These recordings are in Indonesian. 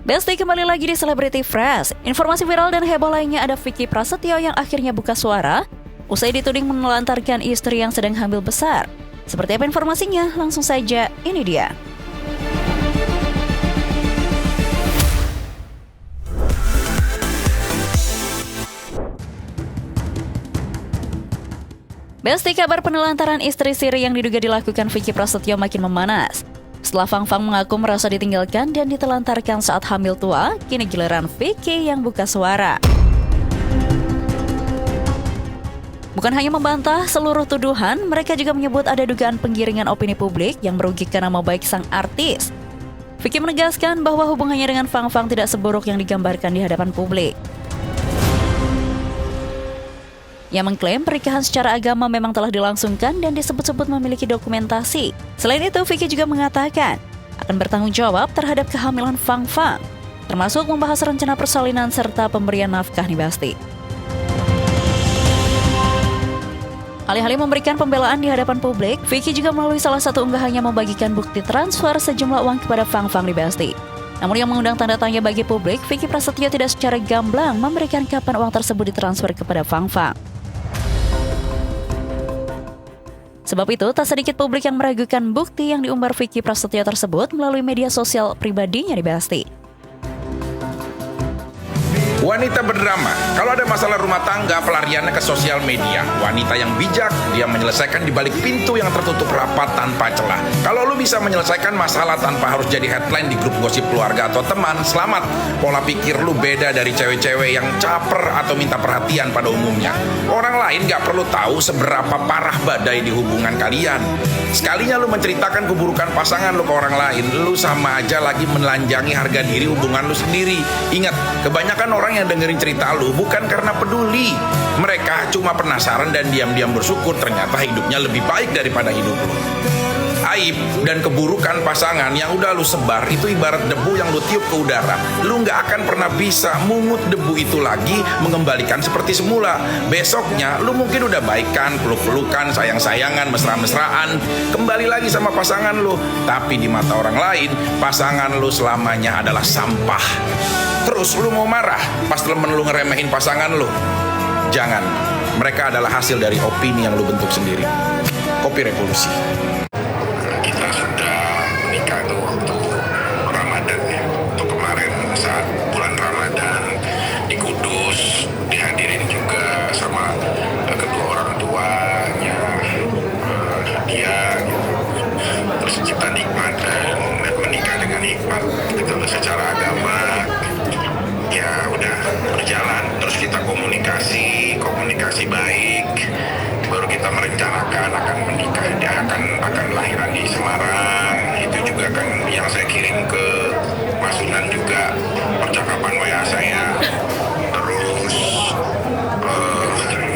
Besti kembali lagi di Celebrity Fresh. Informasi viral dan heboh lainnya ada Vicky Prasetyo yang akhirnya buka suara usai dituding menelantarkan istri yang sedang hamil besar. Seperti apa informasinya? Langsung saja, ini dia. Besti, kabar penelantaran istri Siri yang diduga dilakukan Vicky Prasetyo makin memanas. Setelah Fang Fang mengaku merasa ditinggalkan dan ditelantarkan saat hamil tua, kini giliran Vicky yang buka suara. Bukan hanya membantah seluruh tuduhan, mereka juga menyebut ada dugaan penggiringan opini publik yang merugikan nama baik sang artis. Vicky menegaskan bahwa hubungannya dengan Fang Fang tidak seburuk yang digambarkan di hadapan publik. Ia mengklaim pernikahan secara agama memang telah dilangsungkan dan disebut-sebut memiliki dokumentasi. Selain itu, Vicky juga mengatakan akan bertanggung jawab terhadap kehamilan Fang Fang, termasuk membahas rencana persalinan serta pemberian nafkah nih Besti. Alih-alih memberikan pembelaan di hadapan publik, Vicky juga melalui salah satu unggahannya membagikan bukti transfer sejumlah uang kepada Fang Fang nih Besti. Namun yang mengundang tanda tanya bagi publik, Vicky Prasetyo tidak secara gamblang memberikan kapan uang tersebut ditransfer kepada Fang Fang. Sebab itu, tak sedikit publik yang meragukan bukti yang diumbar Vicky Prasetyo tersebut melalui media sosial pribadinya di Besti. Wanita berdrama, kalau ada masalah rumah tangga pelariannya ke sosial media. Wanita yang bijak, dia menyelesaikan di balik pintu yang tertutup rapat tanpa celah. Kalau lu bisa menyelesaikan masalah tanpa harus jadi headline di grup gosip keluarga atau teman, selamat. Pola pikir lu beda dari cewek-cewek yang caper atau minta perhatian pada umumnya. Orang lain gak perlu tahu seberapa parah badai di hubungan kalian. Sekalinya lu menceritakan keburukan pasangan lu ke orang lain, lu sama aja lagi menelanjangi harga diri hubungan lu sendiri. Ingat, kebanyakan orang yang dengerin cerita lu bukan karena peduli. Mereka cuma penasaran dan diam-diam bersyukur ternyata hidupnya lebih baik daripada hidup lu. Aib dan keburukan pasangan yang udah lu sebar itu ibarat debu yang lu tiup ke udara. Lu gak akan pernah bisa mungut debu itu lagi, mengembalikan seperti semula. Besoknya lu mungkin udah baikan, peluk-pelukan, sayang-sayangan, mesra-mesraan, kembali lagi sama pasangan lu. Tapi di mata orang lain, pasangan lu selamanya adalah sampah. Terus lu mau marah pas temen lu ngeremehin pasangan lu? Jangan, mereka adalah hasil dari opini yang lu bentuk sendiri. Kopi Revolusi. Kita sudah menikah tuh waktu Ramadan ya. Untuk kemarin saat bulan Ramadan di Kudus, dihadirin juga sama kedua orang tuanya dia gitu. Terus kita nikmat dan menikah dengan nikmat gitu secara agama. Ya udah berjalan, terus kita komunikasi baik, baru kita merencanakan akan menikah. Dia akan lahiran di Semarang. Itu juga kan yang saya kirim ke Mas Sunan juga percakapan WA saya. Terus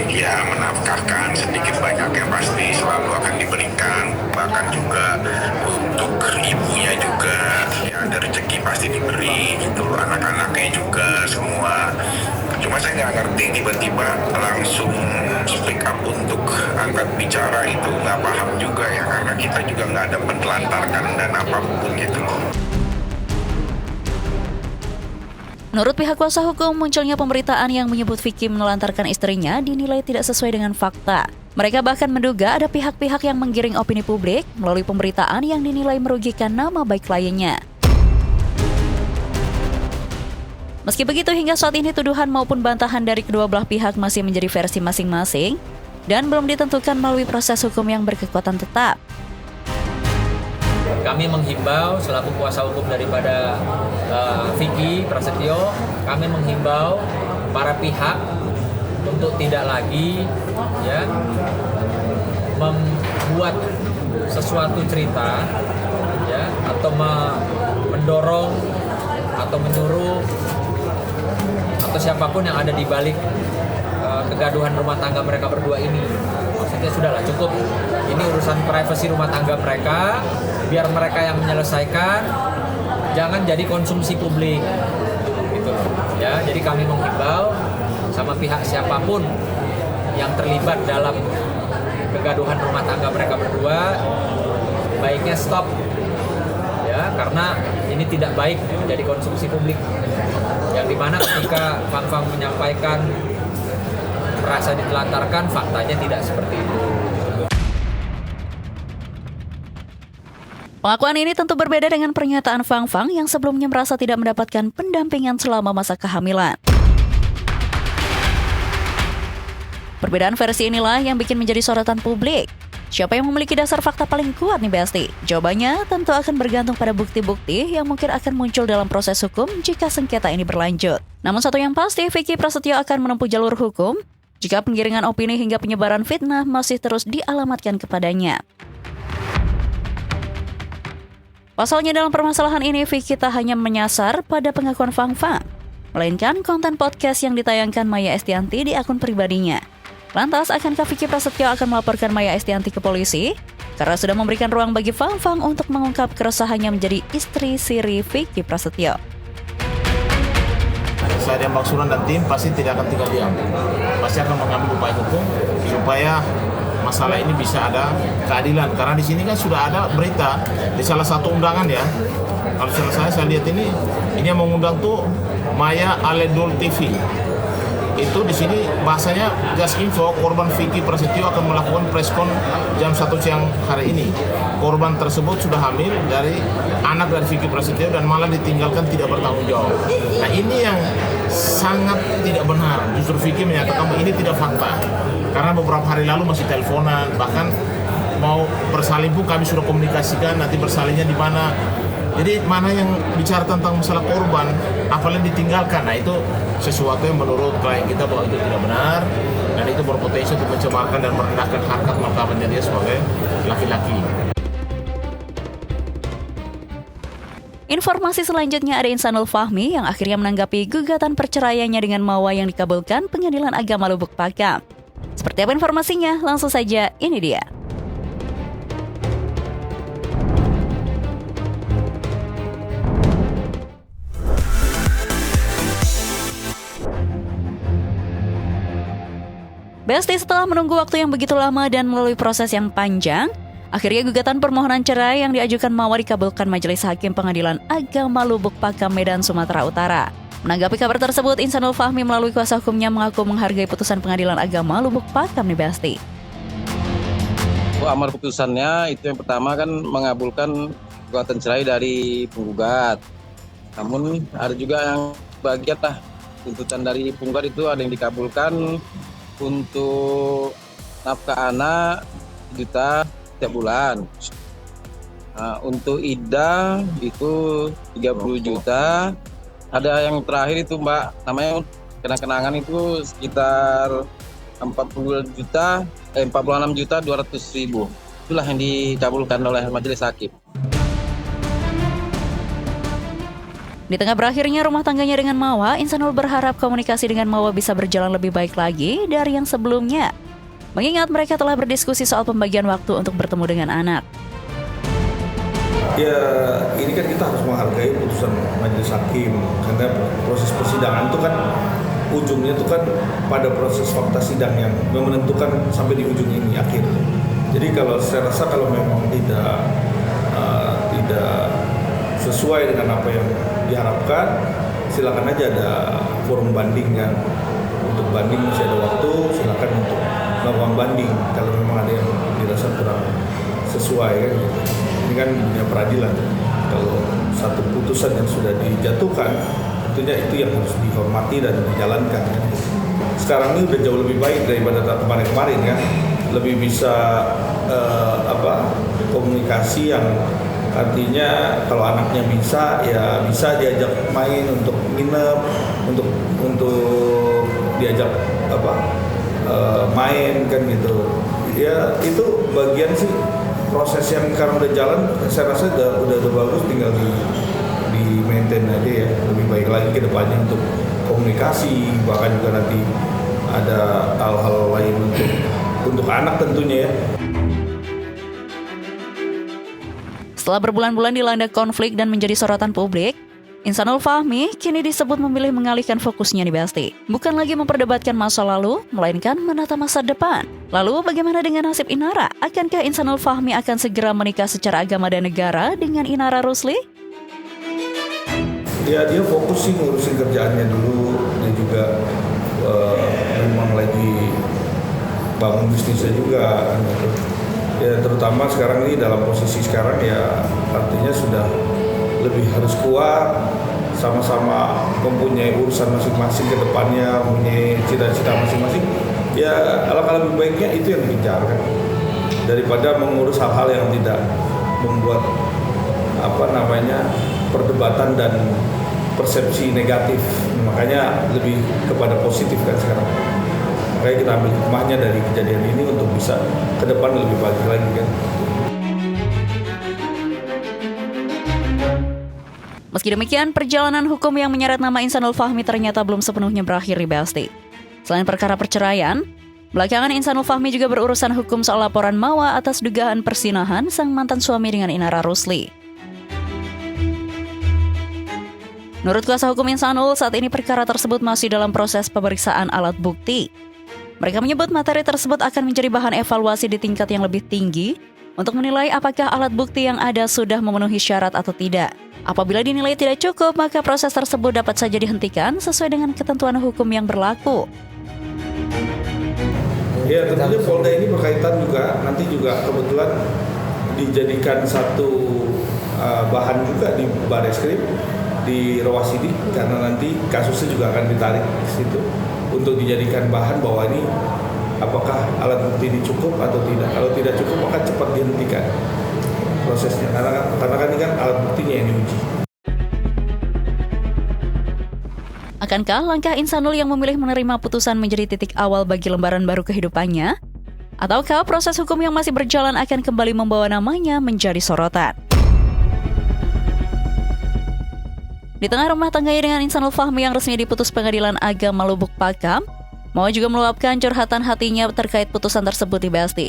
ya menafkahkan sedikit banyaknya pasti selalu akan diberikan. Bahkan juga untuk ibunya juga ya ada rezeki pasti diberi gitu, anak-anaknya juga semua. Cuma saya nggak ngerti tiba-tiba langsung speak up untuk angkat bicara itu, nggak paham juga ya, karena kita juga nggak ada menelantarkan dan apapun gitu loh. Menurut pihak kuasa hukum, munculnya pemberitaan yang menyebut Vicky menelantarkan istrinya dinilai tidak sesuai dengan fakta. Mereka bahkan menduga ada pihak-pihak yang menggiring opini publik melalui pemberitaan yang dinilai merugikan nama baik kliennya. Meski begitu, hingga saat ini tuduhan maupun bantahan dari kedua belah pihak masih menjadi versi masing-masing dan belum ditentukan melalui proses hukum yang berkekuatan tetap. Kami menghimbau selaku kuasa hukum daripada Vicky Prasetyo, kami menghimbau para pihak untuk tidak lagi ya membuat sesuatu cerita ya atau mendorong atau menyuruh atau siapapun yang ada di balik kegaduhan rumah tangga mereka berdua ini. Maksudnya sudahlah, cukup. Ini urusan privasi rumah tangga mereka, biar mereka yang menyelesaikan, jangan jadi konsumsi publik. Gitu. Ya, jadi kami menghimbau sama pihak siapapun yang terlibat dalam kegaduhan rumah tangga mereka berdua, baiknya stop. Ya, ya, karena ini tidak baik menjadi konsumsi publik. Yang dimana ketika Fang menyampaikan merasa ditelantarkan, faktanya tidak seperti itu. Pengakuan ini tentu berbeda dengan pernyataan Fang yang sebelumnya merasa tidak mendapatkan pendampingan selama masa kehamilan. Perbedaan versi inilah yang bikin menjadi sorotan publik. Siapa yang memiliki dasar fakta paling kuat nih Besti? Jawabannya tentu akan bergantung pada bukti-bukti yang mungkin akan muncul dalam proses hukum jika sengketa ini berlanjut. Namun satu yang pasti, Vicky Prasetyo akan menempuh jalur hukum jika penggiringan opini hingga penyebaran fitnah masih terus dialamatkan kepadanya. Pasalnya dalam permasalahan ini, Vicky tak hanya menyasar pada pengakuan Fang, melainkan konten podcast yang ditayangkan Maya Estianty di akun pribadinya. Lantas, akankah Vicky Prasetyo akan melaporkan Maya Estianty ke polisi? Karena sudah memberikan ruang bagi Fang untuk mengungkap keresahannya menjadi istri siri Vicky Prasetyo. Saya dan Bang Suran dan tim pasti tidak akan tinggal diam. Pasti akan mengambil upaya hukum supaya masalah ini bisa ada keadilan. Karena di sini kan sudah ada berita di salah satu undangan ya. Kalau saya lihat ini yang mengundang tuh Maya Aledul TV. Itu di sini bahasanya just info, korban Vicky Prasetyo akan melakukan preskon jam 1 siang hari ini. Korban tersebut sudah hamil dari anak dari Vicky Prasetyo dan malah ditinggalkan tidak bertanggung jawab. Nah ini yang sangat tidak benar. Justru Vicky menyatakan ini tidak fakta. Karena beberapa hari lalu masih teleponan, bahkan mau bersalin pun kami sudah komunikasikan nanti bersalinnya di mana. Jadi mana yang bicara tentang masalah korban, apalagi ditinggalkan. Nah itu sesuatu yang menurut klien kita bahwa itu tidak benar dan itu berpotensi untuk mencemarkan dan merendahkan harkat martabatnya dia sebagai laki-laki. Informasi selanjutnya ada Insanul Fahmi yang akhirnya menanggapi gugatan perceraiannya dengan Mawa yang dikabulkan Pengadilan Agama Lubuk Pakam. Seperti apa informasinya? Langsung saja, ini dia. Besti, setelah menunggu waktu yang begitu lama dan melalui proses yang panjang, akhirnya gugatan permohonan cerai yang diajukan Mawa dikabulkan Majelis Hakim Pengadilan Agama Lubuk Pakam, Medan, Sumatera Utara. Menanggapi kabar tersebut, Insanul Fahmi melalui kuasa hukumnya mengaku menghargai putusan Pengadilan Agama Lubuk Pakam nih Besti. Amar putusannya itu yang pertama kan mengabulkan gugatan cerai dari penggugat. Namun ada juga yang bagian tuntutan dari penggugat itu ada yang dikabulkan untuk nafkah anak juta setiap bulan. Nah, untuk iddah itu 30 juta. Ada yang terakhir itu Mbak, namanya kenang-kenangan itu sekitar 46 juta 200.000. Itulah yang dikabulkan oleh Majelis Hakim. Di tengah berakhirnya rumah tangganya dengan Mawa, Insanul berharap komunikasi dengan Mawa bisa berjalan lebih baik lagi dari yang sebelumnya. Mengingat mereka telah berdiskusi soal pembagian waktu untuk bertemu dengan anak. Ya, ini kan kita harus menghargai putusan Majelis Hakim karena proses persidangan itu kan ujungnya itu kan pada proses fakta sidang yang menentukan sampai di ujung ini akhir. Jadi kalau saya rasa kalau memang tidak sesuai dengan apa yang diharapkan, silakan aja ada forum banding kan. Untuk banding masih ada waktu, silakan untuk melakukan banding kalau memang ada yang dirasa kurang sesuai kan gitu. Ini kan dunia peradilan. Kalau satu putusan yang sudah dijatuhkan, tentunya itu yang harus dihormati dan dijalankan kan. Sekarang ini udah jauh lebih baik daripada kemarin-kemarin kan. Lebih bisa komunikasi yang artinya kalau anaknya bisa ya bisa diajak main untuk nginep, untuk diajak main kan gitu. Ya itu bagian sih proses yang sekarang udah jalan. Saya rasa udah bagus, tinggal di maintain aja ya, lebih baik lagi ke depannya untuk komunikasi, bahkan juga nanti ada hal-hal lain untuk anak tentunya ya. Setelah berbulan-bulan dilanda konflik dan menjadi sorotan publik, Insanul Fahmi kini disebut memilih mengalihkan fokusnya di Besti. Bukan lagi memperdebatkan masa lalu, melainkan menata masa depan. Lalu bagaimana dengan nasib Inara? Akankah Insanul Fahmi akan segera menikah secara agama dan negara dengan Inara Rusli? Ya dia fokus sih ngurusin kerjaannya dulu. Dia juga memang lagi bangun bisnisnya juga kan, gitu. Ya terutama sekarang ini dalam posisi sekarang ya artinya sudah lebih harus kuat, sama-sama mempunyai urusan masing-masing ke depannya, mempunyai cita-cita masing-masing. Ya alangkah lebih baiknya itu yang dikejar kan, daripada mengurus hal-hal yang tidak membuat perdebatan dan persepsi negatif. Makanya lebih kepada positif kan sekarang. Makanya kita ambil hikmahnya dari kejadian ini untuk bisa ke depan lebih baik lagi kan. Meski demikian, perjalanan hukum yang menyeret nama Insanul Fahmi ternyata belum sepenuhnya berakhir di Besti. Selain perkara perceraian, belakangan Insanul Fahmi juga berurusan hukum soal laporan Mawa atas dugaan persinahan sang mantan suami dengan Inara Rusli. Menurut kuasa hukum Insanul, saat ini perkara tersebut masih dalam proses pemeriksaan alat bukti. Mereka menyebut materi tersebut akan menjadi bahan evaluasi di tingkat yang lebih tinggi untuk menilai apakah alat bukti yang ada sudah memenuhi syarat atau tidak. Apabila dinilai tidak cukup, maka proses tersebut dapat saja dihentikan sesuai dengan ketentuan hukum yang berlaku. Ya tentunya Polda ini berkaitan juga, nanti juga kebetulan dijadikan satu bahan juga di Bareskrim, di Rawasidi, karena nanti kasusnya juga akan ditarik ke situ untuk dijadikan bahan bahwa ini apakah alat bukti ini cukup atau tidak. Kalau tidak cukup maka cepat dihentikan prosesnya, karena kan ini kan alat buktinya yang diuji. Akankah langkah Insanul yang memilih menerima putusan menjadi titik awal bagi lembaran baru kehidupannya? Ataukah proses hukum yang masih berjalan akan kembali membawa namanya menjadi sorotan? Di tengah rumah tangganya dengan Insanul Fahmi yang resmi diputus Pengadilan Agama Lubuk Pakam, Mawa juga meluapkan curhatan hatinya terkait putusan tersebut di Besti.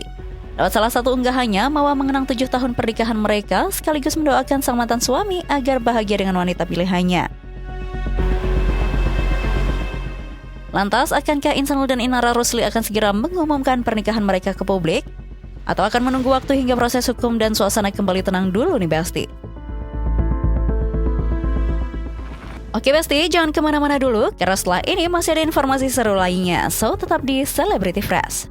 Lewat salah satu unggahannya, Mawa mengenang 7 tahun pernikahan mereka sekaligus mendoakan sang mantan suami agar bahagia dengan wanita pilihannya. Lantas, akankah Insanul dan Inara Rusli akan segera mengumumkan pernikahan mereka ke publik? Atau akan menunggu waktu hingga proses hukum dan suasana kembali tenang dulu nih Besti? Oke Besti, jangan kemana-mana dulu, karena setelah ini masih ada informasi seru lainnya. So, tetap di Celebrity Fresh.